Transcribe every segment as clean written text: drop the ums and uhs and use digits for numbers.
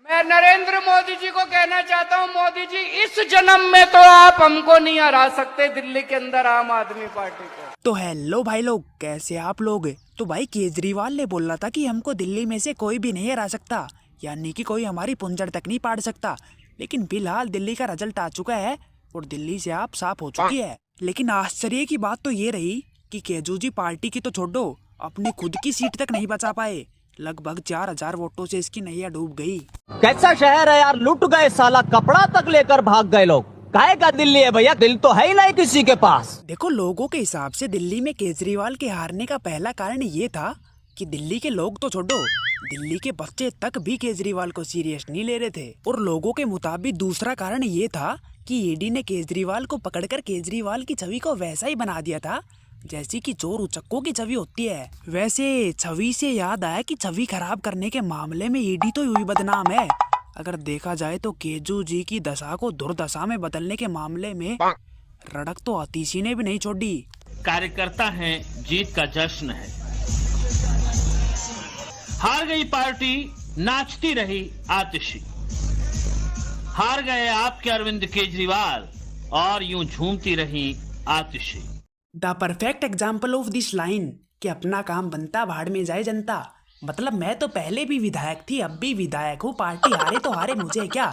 मैं नरेंद्र मोदी जी को कहना चाहता हूं, मोदी जी इस जन्म में तो आप हमको नहीं हरा सकते दिल्ली के अंदर आम आदमी पार्टी को। तो हेलो भाई लोग, कैसे आप लोग। तो भाई केजरीवाल ने बोला था कि हमको दिल्ली में से कोई भी नहीं हरा सकता, यानी कि कोई हमारी पुंजड़ तक नहीं पाड़ सकता। लेकिन फिलहाल दिल्ली का रिजल्ट आ चुका है और दिल्ली से आप साफ हो चुकी है। लेकिन आश्चर्य की बात तो ये रही कि केजू जी पार्टी की तो छोड़ो, अपनी खुद की सीट तक नहीं बचा पाए। लगभग 4000 वोटों से इसकी नैया डूब गई। कैसा शहर है यार, लूट गए साला, कपड़ा तक लेकर भाग गए लोग। काहे का दिल्ली है भैया, दिल तो है ही नहीं किसी के पास। देखो, लोगों के हिसाब से दिल्ली में केजरीवाल के हारने का पहला कारण ये था कि दिल्ली के लोग तो छोड़ो, दिल्ली के बच्चे तक भी केजरीवाल को सीरियस नहीं ले रहे थे। और लोगों के मुताबिक दूसरा कारण ये था कि ईडी ने केजरीवाल को पकड़कर केजरीवाल की छवि को वैसा ही बना दिया था जैसी कि चोर उचक्कों की छवि होती है। वैसे छवि से याद आया कि छवि खराब करने के मामले में ईडी तो यूं ही बदनाम है। अगर देखा जाए तो केजू जी की दशा को दुर्दशा में बदलने के मामले में रड़क तो आतिशी ने भी नहीं छोड़ी। कार्यकर्ता हैं, जीत का जश्न है। हार गई पार्टी, नाचती रही आतिशी। हार गए आपके अरविंद केजरीवाल और यूं झूमती रही Atishi. The perfect example of this line कि अपना काम बनता, भाड़ में जाए जनता। मतलब मैं तो पहले भी विधायक थी, अब भी विधायक हूँ। पार्टी हारे तो हारे, मुझे क्या।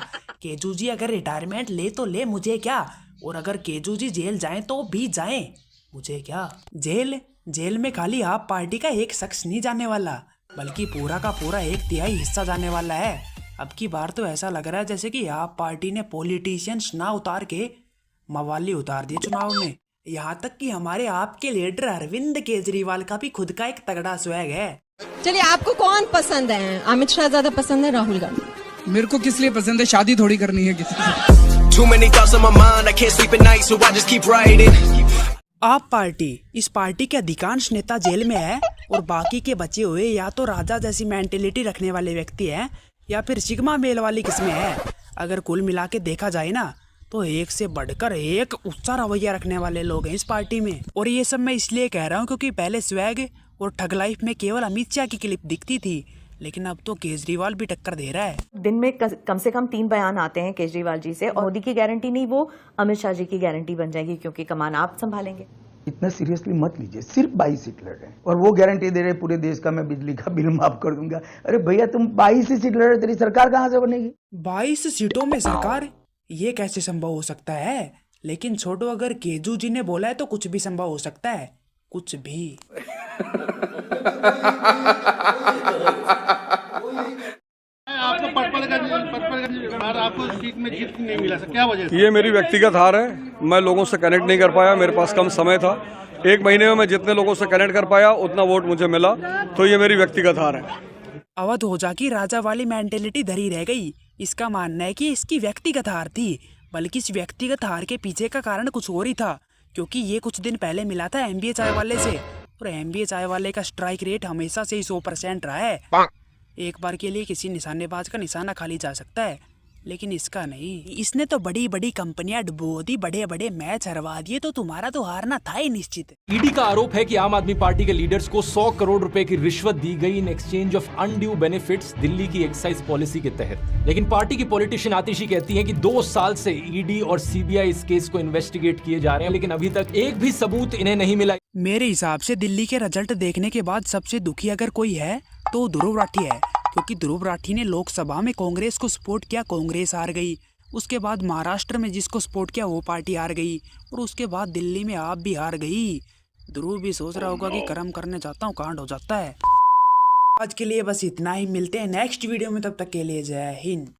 केजू जी अगर रिटायरमेंट ले तो ले, मुझे क्या। और अगर केजू जी जेल जाएं तो भी जाएं, मुझे क्या। जेल में खाली आप पार्टी का एक शख्स नहीं जाने वाला, बल्कि पूरा का पूरा 1/3 हिस्सा जाने वाला है। अब की बार तो ऐसा लग रहा है जैसे कि आप पार्टी ने पॉलिटिशियंस ना उतार के मवाली उतार दिए चुनाव में। यहाँ तक कि हमारे आपके लीडर अरविंद केजरीवाल का भी खुद का एक तगड़ा स्वैग है। चलिए, आपको कौन पसंद है? अमित शाह ज्यादा पसंद है, राहुल गांधी? मेरे को किस लिए पसंद है, शादी थोड़ी करनी है किसी से। आप पार्टी, इस पार्टी के अधिकांश नेता जेल में है और बाकी के बचे हुए या तो राजा जैसी मेंटेलिटी रखने वाले व्यक्ति हैं या फिर सिग्मा मेल वाली किस्में हैं। अगर कुल मिला के देखा जाए ना तो एक से बढ़कर एक ऊंचा रवैया रखने वाले लोग हैं इस पार्टी में। और ये सब मैं इसलिए कह रहा हूँ क्योंकि पहले स्वैग और ठग लाइफ में केवल अमित शाह की क्लिप दिखती थी, लेकिन अब तो केजरीवाल भी टक्कर दे रहा है। दिन में कम से कम 3 बयान आते हैं केजरीवाल जी से, और मोदी की गारंटी नहीं, वो अमित शाह जी की गारंटी बन जाएगी क्योंकि कमान आप संभालेंगे। इतना सीरियसली मत लीजिए, सिर्फ 22 सीट लड़ रहे हैं और वो गारंटी दे रहे पूरे देश का मैं बिजली का बिल माफ कर दूंगा। अरे भैया, तुम 22 ही सीट लड़ रहे, तेरी सरकार कहाँ से बनेगी? 22 सीटों में सरकार, ये कैसे संभव हो सकता है? लेकिन छोड़ो, अगर केजू जी ने बोला है तो कुछ भी संभव हो सकता है, कुछ भी। आपको सीट में जीत नहीं मिला, क्या वजह? ये मेरी व्यक्तिगत हार है। मैं लोगों से कनेक्ट नहीं कर पाया, मेरे पास कम समय था। 1 महीने में मैं जितने लोगों से कनेक्ट कर पाया उतना वोट मुझे मिला, तो ये मेरी व्यक्तिगत हार है। अवध होजा की राजा वाली मेंटेलिटी धरी रह गई। इसका मानना है कि इसकी व्यक्तिगत हार थी, बल्कि इस व्यक्तिगत हार के पीछे का कारण कुछ और ही था। क्योंकि ये कुछ दिन पहले मिला था एमबीए चाय वाले से, और एमबीए चाय वाले का स्ट्राइक रेट हमेशा से ही 100% रहा है। एक बार के लिए किसी निशानेबाज का निशाना खाली जा सकता है, लेकिन इसका नहीं। इसने तो बड़ी बड़ी कंपनियां डुबो दी, बड़े बड़े मैच हरवा दिए, तो तुम्हारा तो हारना था ही निश्चित। ईडी का आरोप है कि आम आदमी पार्टी के लीडर्स को 100 करोड़ रुपए की रिश्वत दी गई in exchange of undue benefits Delhi की एक्साइज पॉलिसी के तहत। लेकिन पार्टी की पॉलिटिशियन आतिशी कहती है कि 2 साल से ईडी और सीबीआई इस केस को इन्वेस्टिगेट किए जा रहे हैं, लेकिन अभी तक एक भी सबूत इन्हें नहीं मिला। मेरे हिसाब से दिल्ली के रिजल्ट देखने के बाद सबसे दुखी अगर कोई है तो ध्रुव राठी है, क्योंकि ध्रुव राठी ने लोकसभा में कांग्रेस को सपोर्ट किया, कांग्रेस हार गई। उसके बाद महाराष्ट्र में जिसको सपोर्ट किया वो पार्टी हार गई, और उसके बाद दिल्ली में आप भी हार गई। ध्रुव भी सोच रहा होगा कि कर्म करने जाता हूँ, कांड हो जाता है। आज के लिए बस इतना ही, मिलते हैं नेक्स्ट वीडियो में, तब तक के लिए जय हिंद।